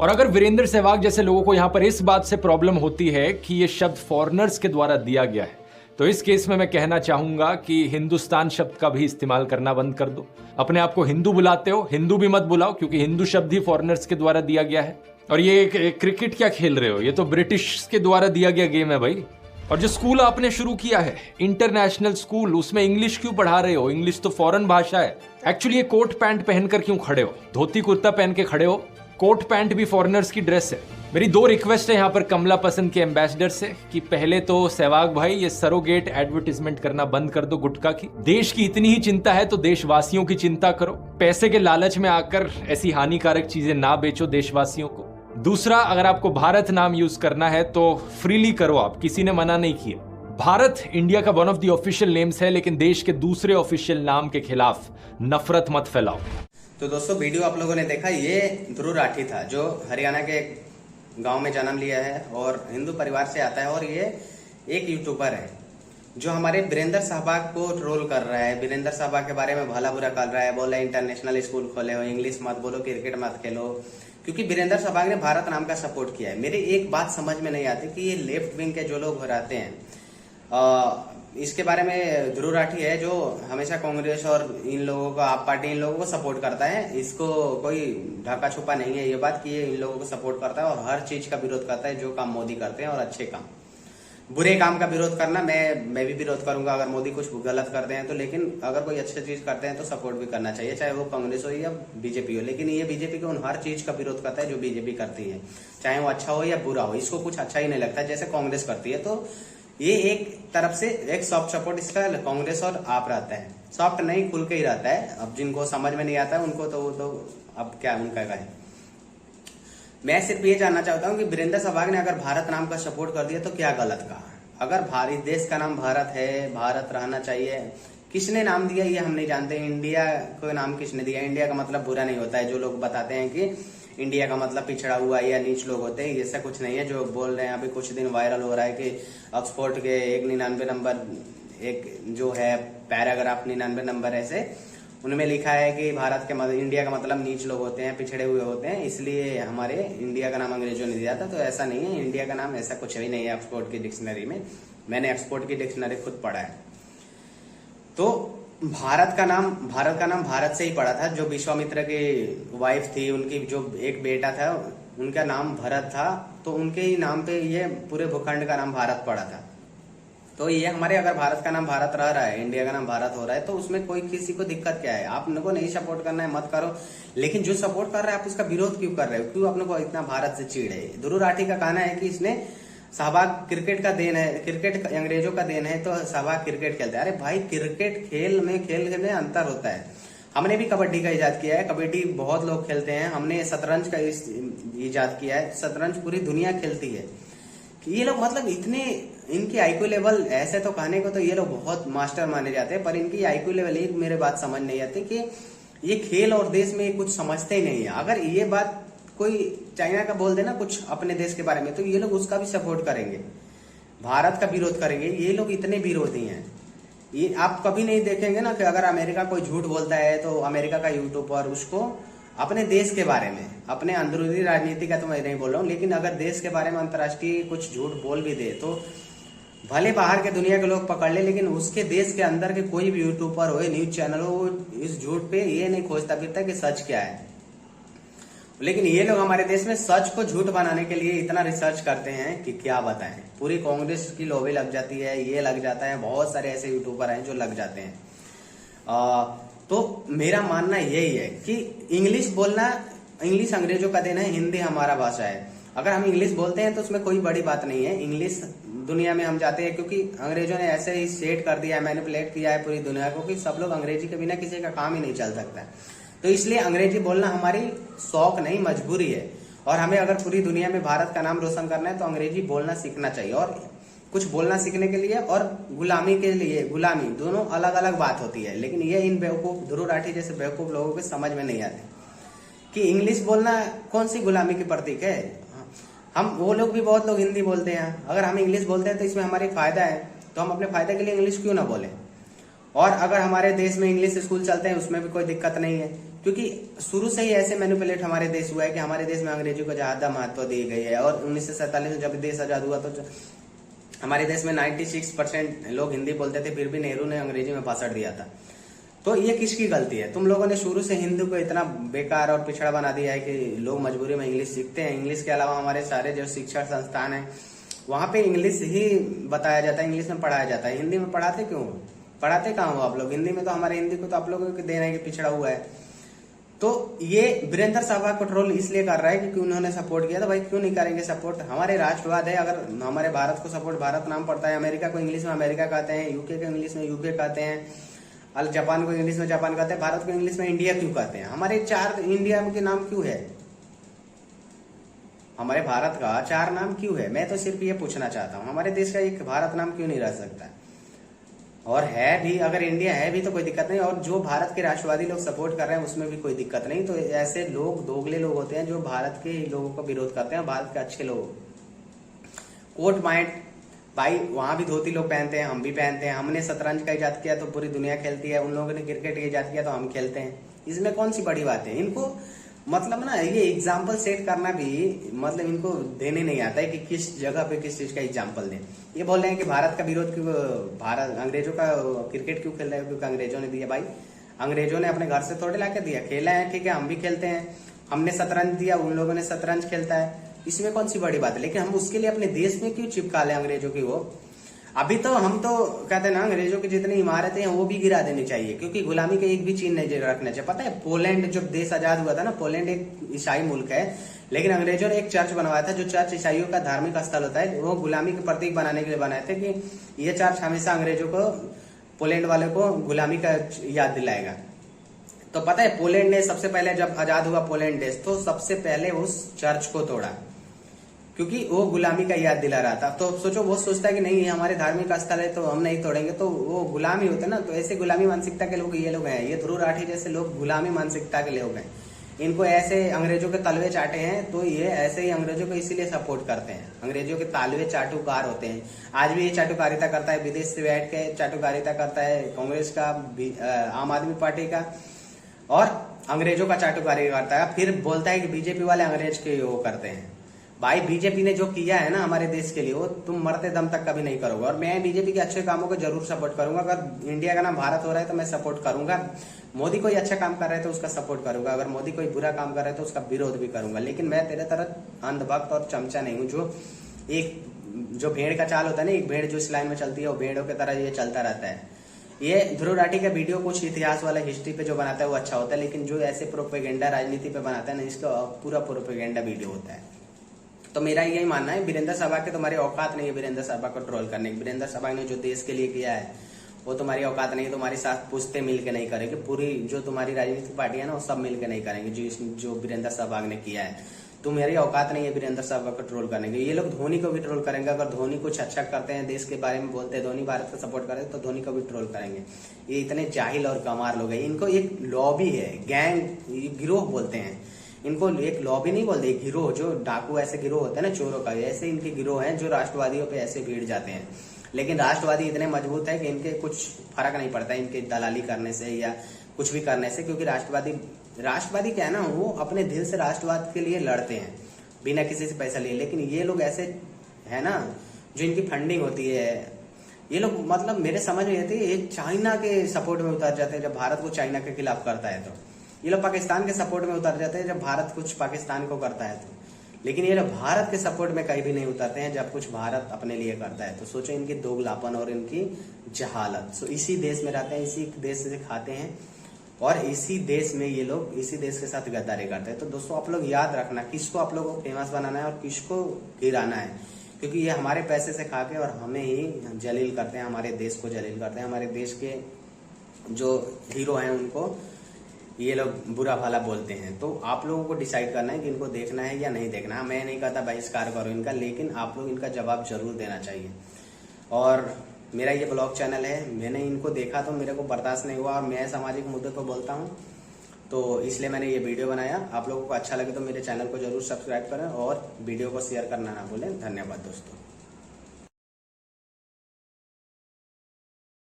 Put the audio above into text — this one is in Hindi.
और अगर वीरेंद्र सहवाग जैसे लोगों को यहां पर इस बात से प्रॉब्लम होती है कि ये शब्द फॉरेनर्स के द्वारा दिया गया है, तो इस केस में मैं कहना चाहूंगा कि हिंदुस्तान शब्द का भी इस्तेमाल करना बंद कर दो। अपने आप को हिंदू बुलाते हो, हिंदू भी मत बुलाओ, क्योंकि हिंदू शब्द ही फॉरेनर्स के द्वारा दिया गया है। और ये क्रिकेट क्या खेल रहे हो, ये तो ब्रिटिश के द्वारा दिया गया गेम है भाई। और जो स्कूल आपने शुरू किया है इंटरनेशनल स्कूल, उसमें इंग्लिश क्यों पढ़ा रहे हो? इंग्लिश तो फॉरेन भाषा है। एक्चुअली ये कोट पैंट पहनकर क्यों खड़े हो? धोती कुर्ता पहन के खड़े हो। कोट पैंट भी फॉरेनर्स की ड्रेस है। मेरी दो रिक्वेस्ट है यहाँ पर कमला पसंद के एम्बेसडर से कि पहले तो सहवाग भाई ये सरोगेट एडवर्टीजमेंट करना बंद कर दो गुटखा की। देश की इतनी ही चिंता है तो देशवासियों की चिंता करो। पैसे के लालच में आकर ऐसी हानिकारक चीजें ना बेचो देशवासियों को। दूसरा, अगर आपको भारत नाम यूज करना है तो फ्रीली करो, आप किसी ने मना नहीं किया। भारत इंडिया का one of the official names है, लेकिन देश के दूसरे ऑफिशियल नाम के खिलाफ नफरत मत फैलाओ। तो दोस्तों, वीडियो आप लोगों ने देखा, ये ध्रुव राठी था जो हरियाणा के गांव में जन्म लिया है और हिंदू परिवार से आता है। और ये एक यूट्यूबर है जो हमारे वीरेंद्र सहवाग को ट्रोल कर रहा है, वीरेंद्र सहवाग के बारे में भला बुरा कर रहा है। बोला इंटरनेशनल स्कूल खोले हो, इंग्लिश मत बोलो, क्रिकेट मत खेलो, क्योंकि वीरेंद्र सहवाग ने भारत नाम का सपोर्ट किया है। मेरी एक बात समझ में नहीं आती कि ये लेफ्ट विंग के जो लोग रहते हैं, इसके बारे में ध्रुव राठी है जो हमेशा कांग्रेस और इन लोगों को, आप पार्टी इन लोगों को सपोर्ट करता है। इसको कोई ढाका छुपा नहीं है ये बात कि ये इन लोगों को सपोर्ट करता है और हर चीज का विरोध करता है जो काम मोदी करते हैं। और अच्छे काम, बुरे काम का विरोध करना मैं भी विरोध करूंगा अगर मोदी कुछ गलत करते हैं तो, लेकिन अगर कोई अच्छी चीज करते हैं तो सपोर्ट भी करना चाहिए, चाहे वो कांग्रेस हो या बीजेपी हो। लेकिन ये बीजेपी को उन हर चीज का विरोध करता है जो बीजेपी करती है, चाहे वो अच्छा हो या बुरा हो। इसको कुछ अच्छा ही नहीं लगता जैसे कांग्रेस करती है। तो ये एक तरफ से एक सॉफ्ट सपोर्ट इसका कांग्रेस और आप रहता है, सॉफ्ट नहीं खुल के ही रहता है। अब जिनको समझ में नहीं आता है उनको तो वो तो अब क्या उनका है। मैं सिर्फ ये जानना चाहता हूँ कि वीरेंद्र सहवाग ने अगर भारत नाम का सपोर्ट कर दिया तो क्या गलत कहा? अगर भारत देश का नाम भारत है, भारत रहना चाहिए। किसने नाम दिया ये हम नहीं जानते। इंडिया को नाम किसने दिया? इंडिया का मतलब बुरा नहीं होता है। जो लोग बताते हैं कि इंडिया का मतलब पिछड़ा हुआ या नीच लोग होते हैं, ऐसा कुछ नहीं है। जो बोल रहे हैं अभी कुछ दिन वायरल हो रहा है कि ऑक्सफोर्ड के 199 नंबर एक जो है पैराग्राफ 99 नंबर ऐसे उनमें लिखा है कि भारत के इंडिया का मतलब नीच लोग होते हैं, पिछड़े हुए होते हैं, इसलिए हमारे इंडिया का नाम अंग्रेजों ने दिया था। तो ऐसा नहीं है, इंडिया का नाम ऐसा कुछ भी नहीं है ऑक्सफोर्ड की डिक्शनरी में। मैंने ऑक्सफोर्ड की डिक्शनरी खुद पढ़ा है। तो भारत का नाम भारत से ही पड़ा था। जो विश्वामित्र की वाइफ थी, उनकी जो एक बेटा था उनका नाम भरत था, तो उनके ही नाम पे ये पूरे भूखंड का नाम भारत पड़ा था। तो ये हमारे अगर भारत का नाम भारत रह रहा है, इंडिया का नाम भारत हो रहा है, तो उसमें कोई किसी को दिक्कत क्या है? आप को नहीं सपोर्ट करना है मत करो, लेकिन जो सपोर्ट कर रहा है आप उसका विरोध क्यों कर रहे हो? क्यों अपने को इतना भारत से चिढ़ है? ध्रुव राठी का कहना है कि इसने सहवाग क्रिकेट का देन है, क्रिकेट अंग्रेजों का देन है, तो सहवाग क्रिकेट खेलते हैं। अरे भाई, क्रिकेट खेल में अंतर होता है। हमने भी कबड्डी का इजाद किया है, कबड्डी बहुत लोग खेलते हैं। हमने शतरंज का इजाद किया है, शतरंज पूरी दुनिया खेलती है। कि ये लोग मतलब इतने, इनकी आईक्यू लेवल, ऐसे तो कहने को तो ये लोग बहुत मास्टर माने जाते हैं, पर इनकी आईक्यू लेवल एक मेरे बात समझ नहीं आती कि ये खेल और देश में कुछ समझते ही नहीं है। अगर ये बात कोई चाइना का बोल देना कुछ अपने देश के बारे में, तो ये लोग उसका भी सपोर्ट करेंगे, भारत का विरोध करेंगे। ये लोग इतने विरोधी हैं। ये आप कभी नहीं देखेंगे ना कि अगर अमेरिका कोई झूठ बोलता है तो अमेरिका का यूट्यूबर उसको अपने देश के बारे में, अपने अंदरूनी राजनीति का तो मैं नहीं बोल रहा हूँ, लेकिन अगर देश के बारे में अंतर्राष्ट्रीय कुछ झूठ बोल भी दे तो भले बाहर के दुनिया के लोग पकड़ ले, लेकिन उसके देश के अंदर के कोई भी यूट्यूबर हो, न्यूज चैनल हो, इस झूठ पे ये नहीं खोजता फिरता कि सच क्या है। लेकिन ये लोग हमारे देश में सच को झूठ बनाने के लिए इतना रिसर्च करते हैं कि क्या बताएं। पूरी कांग्रेस की लॉबी लग जाती है, ये लग जाता है, बहुत सारे ऐसे यूट्यूबर हैं जो लग जाते हैं। तो मेरा मानना यही है कि इंग्लिश बोलना, इंग्लिश अंग्रेजों का देना है, हिंदी हमारा भाषा है। अगर हम इंग्लिश बोलते हैं तो उसमें कोई बड़ी बात नहीं है। इंग्लिश दुनिया में हम जाते हैं क्योंकि अंग्रेजों ने ऐसे ही सेट कर दिया है, मैनिपुलेट किया है पूरी दुनिया को कि सब लोग अंग्रेजी के बिना किसी का काम ही नहीं चल सकता। तो इसलिए अंग्रेजी बोलना हमारी शौक नहीं, मजबूरी है। और हमें अगर पूरी दुनिया में भारत का नाम रोशन करना है तो अंग्रेजी बोलना सीखना चाहिए। और कुछ बोलना सीखने के लिए और गुलामी के लिए, गुलामी दोनों अलग अलग बात होती है। लेकिन ये इन बेवकूफ ध्रुव राठी जैसे बेवकूफ लोगों के समझ में नहीं आते कि इंग्लिश बोलना कौन सी गुलामी की प्रतीक है। हम वो लोग भी, बहुत लोग हिंदी बोलते हैं, अगर हम इंग्लिश बोलते हैं तो इसमें हमारी फायदा है, तो हम अपने फायदे के लिए इंग्लिश क्यों ना बोले। और अगर हमारे देश में इंग्लिश स्कूल चलते हैं उसमें भी कोई दिक्कत नहीं है, क्योंकि शुरू से ही ऐसे मैनिपुलेट हमारे देश हुआ है कि हमारे देश में अंग्रेजी को ज्यादा महत्व दी गई है। और 1947 में जब देश आजाद हुआ तो हमारे देश में 96% लोग हिंदी बोलते थे, फिर भी नेहरू ने अंग्रेजी में भाषण दिया था। तो ये किसकी गलती है? तुम लोगों ने शुरू से हिंदी को इतना बेकार और पिछड़ा बना दिया है कि लोग मजबूरी में इंग्लिश सीखते हैं। इंग्लिश के अलावा हमारे सारे जो शिक्षण संस्थान है वहां पे इंग्लिश ही बताया जाता है, इंग्लिश में पढ़ाया जाता है। हिंदी में पढ़ाते क्यों? पढ़ाते कहाँ हो आप लोग? हिंदी में तो हमारे हिंदी को तो आप लोगों को देना है कि पिछड़ा हुआ है। तो ये वीरेंद्र सहवाग को ट्रोल इसलिए कर रहा है क्योंकि उन्होंने सपोर्ट किया। तो भाई क्यों नहीं करेंगे सपोर्ट? हमारे राष्ट्रवाद है, अगर हमारे भारत को सपोर्ट भारत नाम पड़ता है, अमेरिका को इंग्लिश में अमेरिका कहते हैं, यूके को इंग्लिश में यूके कहते हैं, जापान को इंग्लिश में जापान कहते हैं, भारत को इंग्लिश में इंडिया क्यों कहते हैं? हमारे 4 इंडिया के नाम क्यों है? हमारे भारत का 4 नाम क्यों है? मैं तो सिर्फ ये पूछना चाहता हूँ, हमारे देश का एक भारत नाम क्यों नहीं रह सकता? और है भी, अगर इंडिया है भी तो कोई दिक्कत नहीं, और जो भारत के राष्ट्रवादी लोग सपोर्ट कर रहे हैं उसमें भी कोई दिक्कत नहीं। तो ऐसे लोग दोगले लोग होते हैं जो भारत के लोगों का विरोध करते हैं, भारत के अच्छे लोग। कोट माइंड भाई, वहां भी धोती लोग पहनते हैं, हम भी पहनते हैं। हमने शतरंज का इजाद किया तो पूरी दुनिया खेलती है, उन लोगों ने क्रिकेट का इजाद किया तो हम खेलते हैं। इसमें कौन सी बड़ी बात है? इनको मतलब ना ये एग्जाम्पल सेट करना भी मतलब इनको देने नहीं आता है कि किस जगह पे किस चीज का एग्जाम्पल दें। ये बोल रहे हैं कि भारत का विरोध क्यों, भारत अंग्रेजों का क्रिकेट क्यों खेल रहे हैं? क्योंकि अंग्रेजों ने दिया। भाई अंग्रेजों ने अपने घर से थोड़े लाके दिया, खेला है, ठीक है, हम भी खेलते हैं। हमने शतरंज दिया, उन लोगों ने शतरंज खेलता है, इसमें कौन सी बड़ी बात है? लेकिन हम उसके लिए अपने देश में क्यों चिपका ले अंग्रेजों की? वो अभी तो हम तो कहते हैं ना, अंग्रेजों की जितनी इमारतें हैं वो भी गिरा देनी चाहिए, क्योंकि गुलामी के एक भी चीज नहीं रखना चाहिए। पता है पोलैंड जब देश आजाद हुआ था ना, पोलैंड एक ईसाई मुल्क है, लेकिन अंग्रेजों ने एक चर्च बनवाया था, जो चर्च ईसाइयों का धार्मिक स्थल होता है, वो गुलामी के प्रतीक बनाने के लिए बनाए थे कि ये चर्च हमेशा अंग्रेजों को, पोलैंड वाले को गुलामी का याद दिलाएगा। तो पता है पोलैंड ने सबसे पहले जब आजाद हुआ पोलैंड देश, तो सबसे पहले उस चर्च को तोड़ा, क्योंकि वो गुलामी का याद दिला रहा था। तो सोचो, वो सोचता है कि नहीं ये हमारे धार्मिक स्थल है तो हम नहीं तोड़ेंगे, तो वो गुलामी होते ना। तो ऐसे गुलामी मानसिकता के लोग ये लोग हैं, ये ध्रुव राठी जैसे लोग गुलामी मानसिकता के लोग हैं। इनको ऐसे अंग्रेजों के तलवे चाटे हैं, तो ये ऐसे ही अंग्रेजों को इसीलिए सपोर्ट करते हैं। अंग्रेजों के तालवे चाटुकार होते हैं। आज भी ये चाटुकारिता करता है, विदेश से बैठ के चाटुकारिता करता है, कांग्रेस का, आम आदमी पार्टी का, और अंग्रेजों का चाटुकारी करता है। फिर बोलता है कि बीजेपी वाले अंग्रेज के वो करते हैं। भाई बीजेपी ने जो किया है ना हमारे देश के लिए, वो तुम मरते दम तक कभी नहीं करोगे। और मैं बीजेपी के अच्छे कामों को जरूर सपोर्ट करूंगा। अगर इंडिया का नाम भारत हो रहा है तो मैं सपोर्ट करूंगा। मोदी कोई अच्छा काम कर रहा है तो उसका सपोर्ट करूंगा, अगर मोदी कोई बुरा काम कर रहा है तो उसका विरोध भी करूंगा। लेकिन मैं तेरे तरह अंधभक्त और चमचा नहीं हूँ, जो भेड़ का चाल होता है ना, एक भेड़ जो इस लाइन में चलती है, वो भेड़ों की तरह ये चलता रहता है। ये ध्रुव राठी का वीडियो कुछ इतिहास वाला हिस्ट्री पे जो बनाता है वो अच्छा होता है, लेकिन जो ऐसे प्रोपेगेंडा राजनीति पे बनाता है ना, इसका पूरा प्रोपेगेंडा वीडियो होता है। तो मेरा यही मानना है, वीरेंद्र सहवाग के तुम्हारी औकात नहीं है वीरेंद्र सहवाग को ट्रोल करने की। वीरेंद्र सहवाग ने जो देश के लिए किया है वो तुम्हारी औकात नहीं है। तुम्हारे साथ पूछते मिलके नहीं करेंगे, पूरी जो तुम्हारी राजनीतिक पार्टी है ना वो सब मिलके नहीं करेंगे जो वीरेंद्र सहवाग ने किया है। तुम्हारी औकात नहीं है वीरेंद्र सहवाग को ट्रोल करने की। ये लोग धोनी को भी ट्रोल करेंगे, अगर धोनी कुछ अच्छा करते हैं, देश के बारे में बोलते हैं, धोनी भारत का सपोर्ट करें तो धोनी को भी ट्रोल करेंगे। ये इतने जाहिल और कमार लोग हैं। इनको एक लॉबी है, गैंग, गिरोह बोलते हैं इनको। एक लॉबी नहीं बोलते, एक गिरोह, जो डाकू ऐसे गिरोह होते हैं ना चोरों का, ऐसे इनके गिरोह हैं जो राष्ट्रवादियों पे ऐसे भीड़ जाते हैं। लेकिन राष्ट्रवादी इतने मजबूत है कि इनके कुछ फर्क नहीं पड़ता इनके दलाली करने से या कुछ भी करने से, क्योंकि राष्ट्रवादी क्या है ना, वो अपने दिल से राष्ट्रवाद के लिए लड़ते हैं बिना किसी से पैसा लिए। लेकिन ये लोग ऐसे है ना, जो इनकी फंडिंग होती है, ये लोग मतलब मेरे समझ में आती है, ये चाइना के सपोर्ट में उतर जाते हैं जब भारत को चाइना के खिलाफ करता है। तो ये लोग पाकिस्तान के सपोर्ट में उतर जाते हैं जब भारत कुछ पाकिस्तान को करता है तो। लेकिन ये लोग भारत के सपोर्ट में कहीं भी नहीं उतरते हैं जब कुछ भारत अपने लिए करता है। तो सोचो इनकी दोगलापन और इनकी जहालत। सो इसी देश में रहते हैं, इसी देश से खाते हैं, और इसी देश में ये लोग इसी देश के साथ गद्दारी करते हैं। तो दोस्तों आप लोग याद रखना, किसको आप लोगों को फेमस बनाना है और किसको गिराना है, क्योंकि ये हमारे पैसे से खा के और हमें ही जलील करते हैं, हमारे देश को जलील करते हैं। हमारे देश के जो हीरो हैं उनको ये लोग बुरा भला बोलते हैं। तो आप लोगों को डिसाइड करना है कि इनको देखना है या नहीं देखना है। मैं नहीं कहता बहिष्कार करो इनका, लेकिन आप लोग इनका जवाब जरूर देना चाहिए। और मेरा ये ब्लॉग चैनल है, मैंने इनको देखा तो मेरे को बर्दाश्त नहीं हुआ, और मैं सामाजिक मुद्दे पर बोलता हूँ, तो इसलिए मैंने ये वीडियो बनाया। आप लोगों को अच्छा लगे तो मेरे चैनल को जरूर सब्सक्राइब करें और वीडियो को शेयर करना ना भूलें। धन्यवाद दोस्तों।